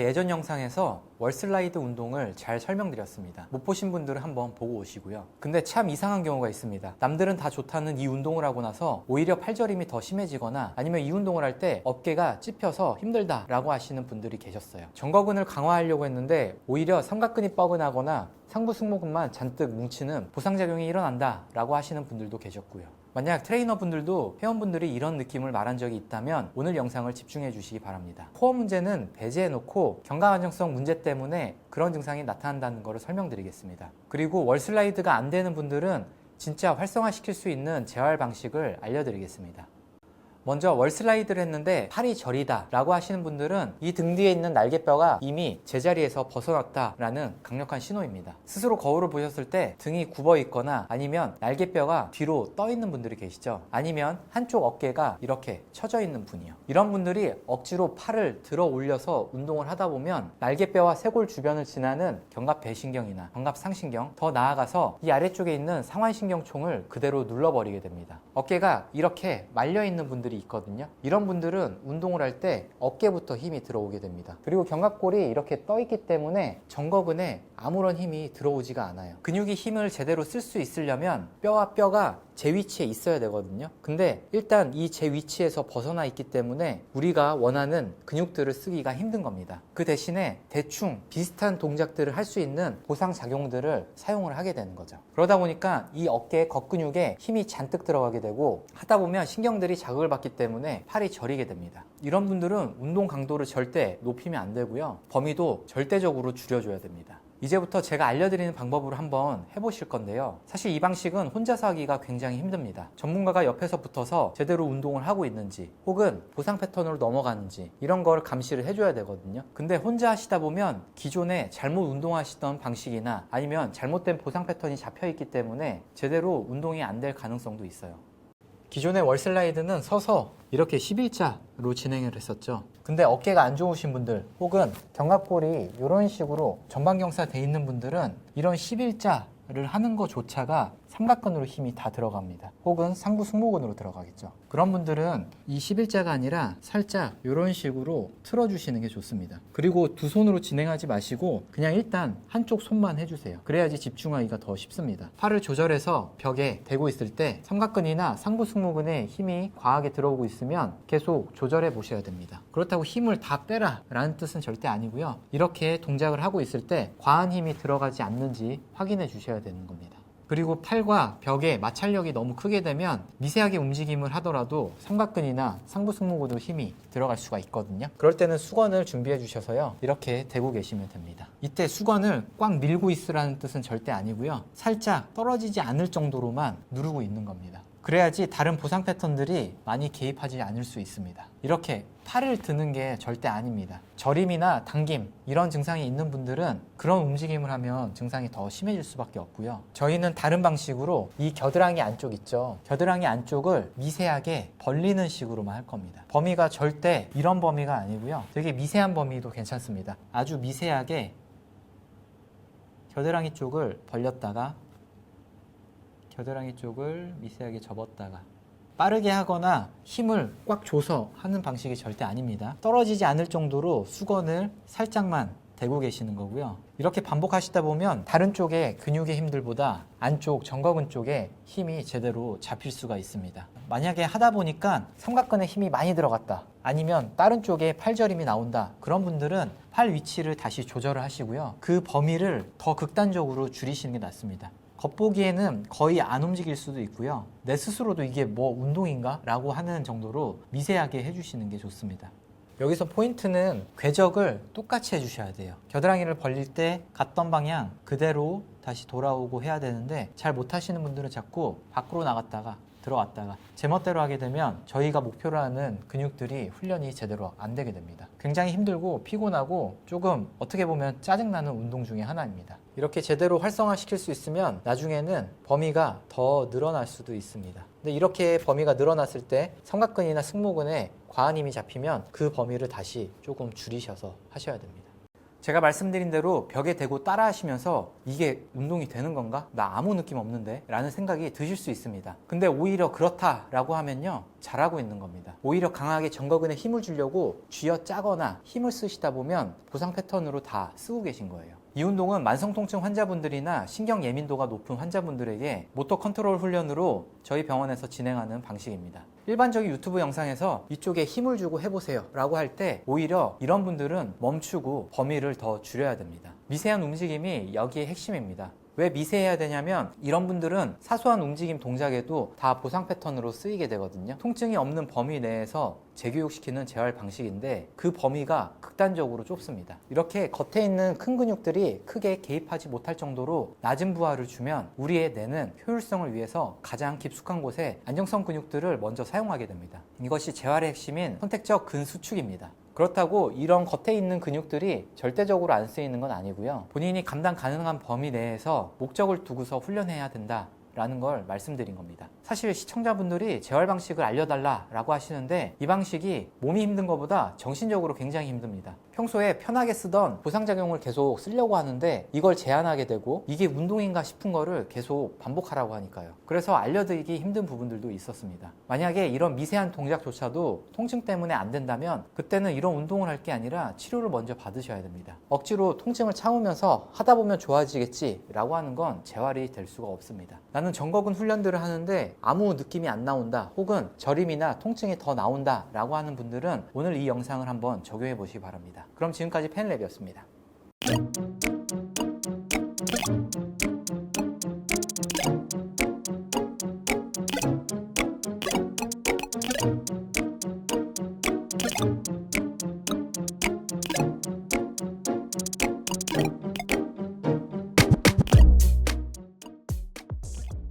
예전 영상에서 월슬라이드 운동을 잘 설명드렸습니다. 못 보신 분들은 한번 보고 오시고요. 근데 참 이상한 경우가 있습니다. 남들은 다 좋다는 이 운동을 하고 나서 오히려 팔저림이 더 심해지거나 아니면 이 운동을 할 때 어깨가 찝혀서 힘들다 라고 하시는 분들이 계셨어요. 정거근을 강화하려고 했는데 오히려 삼각근이 뻐근하거나 상부 승모근만 잔뜩 뭉치는 부상작용이 일어난다 라고 하시는 분들도 계셨고요. 만약 트레이너분들도 회원분들이 이런 느낌을 말한 적이 있다면 오늘 영상을 집중해 주시기 바랍니다. 코어 문제는 배제해 놓고 경감 안정성 문제 때문에 그런 증상이 나타난다는 것을 설명드리겠습니다. 그리고 월슬라이드가 안 되는 분들은 진짜 활성화시킬 수 있는 재활 방식을 알려드리겠습니다. 먼저 월슬라이드를 했는데 팔이 저리다 라고 하시는 분들은 이 등 뒤에 있는 날개뼈가 이미 제자리에서 벗어났다 라는 강력한 신호입니다. 스스로 거울을 보셨을 때 등이 굽어 있거나 아니면 날개뼈가 뒤로 떠 있는 분들이 계시죠. 아니면 한쪽 어깨가 이렇게 처져 있는 분이요. 이런 분들이 억지로 팔을 들어 올려서 운동을 하다 보면 날개뼈와 쇄골 주변을 지나는 견갑배신경이나 견갑상신경, 더 나아가서 이 아래쪽에 있는 상완신경총을 그대로 눌러버리게 됩니다. 어깨가 이렇게 말려 있는 분들이 있거든요. 이런 분들은 운동을 할 때 어깨부터 힘이 들어오게 됩니다. 그리고 견갑골이 이렇게 떠 있기 때문에 정거근에 아무런 힘이 들어오지가 않아요. 근육이 힘을 제대로 쓸 수 있으려면 뼈와 뼈가 제 위치에 있어야 되거든요. 근데 일단 이 제 위치에서 벗어나 있기 때문에 우리가 원하는 근육들을 쓰기가 힘든 겁니다. 그 대신에 대충 비슷한 동작들을 할 수 있는 보상작용들을 사용을 하게 되는 거죠. 그러다 보니까 이 어깨 겉근육에 힘이 잔뜩 들어가게 되고 하다 보면 신경들이 자극을 받기 때문에 팔이 저리게 됩니다. 이런 분들은 운동 강도를 절대 높이면 안 되고요. 범위도 절대적으로 줄여줘야 됩니다. 이제부터 제가 알려드리는 방법으로 한번 해보실 건데요. 사실 이 방식은 혼자서 하기가 굉장히 힘듭니다. 전문가가 옆에서 붙어서 제대로 운동을 하고 있는지 혹은 보상 패턴으로 넘어가는지 이런 걸 감시를 해줘야 되거든요. 근데 혼자 하시다 보면 기존에 잘못 운동하시던 방식이나 아니면 잘못된 보상 패턴이 잡혀있기 때문에 제대로 운동이 안 될 가능성도 있어요. 기존의 월슬라이드는 서서 이렇게 11자로 진행을 했었죠. 근데 어깨가 안 좋으신 분들 혹은 견갑골이 이런 식으로 전방경사 돼 있는 분들은 이런 11자를 하는 것조차가 삼각근으로 힘이 다 들어갑니다. 혹은 상부 승모근으로 들어가겠죠. 그런 분들은 이 11자가 아니라 살짝 이런 식으로 틀어주시는 게 좋습니다. 그리고 두 손으로 진행하지 마시고 그냥 일단 한쪽 손만 해주세요. 그래야지 집중하기가 더 쉽습니다. 팔을 조절해서 벽에 대고 있을 때 삼각근이나 상부 승모근에 힘이 과하게 들어오고 있으면 계속 조절해 보셔야 됩니다. 그렇다고 힘을 다 빼라 라는 뜻은 절대 아니고요. 이렇게 동작을 하고 있을 때 과한 힘이 들어가지 않는지 확인해 주셔야 되는 겁니다. 그리고 팔과 벽에 마찰력이 너무 크게 되면 미세하게 움직임을 하더라도 삼각근이나 상부 승모근으로 힘이 들어갈 수가 있거든요. 그럴 때는 수건을 준비해 주셔서요. 이렇게 대고 계시면 됩니다. 이때 수건을 꽉 밀고 있으라는 뜻은 절대 아니고요. 살짝 떨어지지 않을 정도로만 누르고 있는 겁니다. 그래야지 다른 보상 패턴들이 많이 개입하지 않을 수 있습니다. 이렇게 팔을 드는 게 절대 아닙니다. 저림이나 당김 이런 증상이 있는 분들은 그런 움직임을 하면 증상이 더 심해질 수밖에 없고요. 저희는 다른 방식으로 이 겨드랑이 안쪽 있죠. 겨드랑이 안쪽을 미세하게 벌리는 식으로만 할 겁니다. 범위가 절대 이런 범위가 아니고요. 되게 미세한 범위도 괜찮습니다. 아주 미세하게 겨드랑이 쪽을 벌렸다가 겨드랑이 쪽을 미세하게 접었다가 빠르게 하거나 힘을 꽉 줘서 하는 방식이 절대 아닙니다. 떨어지지 않을 정도로 수건을 살짝만 대고 계시는 거고요. 이렇게 반복하시다 보면 다른 쪽의 근육의 힘들보다 안쪽 정거근 쪽에 힘이 제대로 잡힐 수가 있습니다. 만약에 하다 보니까 삼각근에 힘이 많이 들어갔다 아니면 다른 쪽에 팔저림이 나온다 그런 분들은 팔 위치를 다시 조절을 하시고요. 그 범위를 더 극단적으로 줄이시는 게 낫습니다. 겉보기에는 거의 안 움직일 수도 있고요. 내 스스로도 이게 뭐 운동인가? 라고 하는 정도로 미세하게 해주시는 게 좋습니다. 여기서 포인트는 궤적을 똑같이 해주셔야 돼요. 겨드랑이를 벌릴 때 갔던 방향 그대로 다시 돌아오고 해야 되는데 잘 못하시는 분들은 자꾸 밖으로 나갔다가 들어왔다가 제멋대로 하게 되면 저희가 목표로 하는 근육들이 훈련이 제대로 안 되게 됩니다. 굉장히 힘들고 피곤하고 조금 어떻게 보면 짜증나는 운동 중에 하나입니다. 이렇게 제대로 활성화시킬 수 있으면 나중에는 범위가 더 늘어날 수도 있습니다. 근데 이렇게 범위가 늘어났을 때 삼각근이나 승모근에 과한 힘이 잡히면 그 범위를 다시 조금 줄이셔서 하셔야 됩니다. 제가 말씀드린 대로 벽에 대고 따라 하시면서 이게 운동이 되는 건가? 나 아무 느낌 없는데? 라는 생각이 드실 수 있습니다. 근데 오히려 그렇다라고 하면요, 잘하고 있는 겁니다. 오히려 강하게 정거근에 힘을 주려고 쥐어짜거나 힘을 쓰시다 보면 보상 패턴으로 다 쓰고 계신 거예요. 이 운동은 만성통증 환자분들이나 신경 예민도가 높은 환자분들에게 모터 컨트롤 훈련으로 저희 병원에서 진행하는 방식입니다. 일반적인 유튜브 영상에서 이쪽에 힘을 주고 해보세요 라고 할 때 오히려 이런 분들은 멈추고 범위를 더 줄여야 됩니다. 미세한 움직임이 여기에 핵심입니다. 왜 미세해야 되냐면 이런 분들은 사소한 움직임 동작에도 다 보상 패턴으로 쓰이게 되거든요. 통증이 없는 범위 내에서 재교육시키는 재활 방식인데 그 범위가 극단적으로 좁습니다. 이렇게 겉에 있는 큰 근육들이 크게 개입하지 못할 정도로 낮은 부하를 주면 우리의 뇌는 효율성을 위해서 가장 깊숙한 곳에 안정성 근육들을 먼저 사용하게 됩니다. 이것이 재활의 핵심인 선택적 근수축입니다. 그렇다고 이런 겉에 있는 근육들이 절대적으로 안 쓰이는 건 아니고요. 본인이 감당 가능한 범위 내에서 목적을 두고서 훈련해야 된다 라는 걸 말씀드린 겁니다. 사실 시청자분들이 재활 방식을 알려달라고 하시는데 이 방식이 몸이 힘든 것보다 정신적으로 굉장히 힘듭니다. 평소에 편하게 쓰던 보상작용을 계속 쓰려고 하는데 이걸 제한하게 되고 이게 운동인가 싶은 거를 계속 반복하라고 하니까요. 그래서 알려드리기 힘든 부분들도 있었습니다. 만약에 이런 미세한 동작조차도 통증 때문에 안 된다면 그때는 이런 운동을 할 게 아니라 치료를 먼저 받으셔야 됩니다. 억지로 통증을 참으면서 하다 보면 좋아지겠지 라고 하는 건 재활이 될 수가 없습니다. 나는 정거근 훈련들을 하는데 아무 느낌이 안 나온다, 혹은 저림이나 통증이 더 나온다 라고 하는 분들은 오늘 이 영상을 한번 적용해 보시기 바랍니다. 그럼 지금까지 펜랩이었습니다.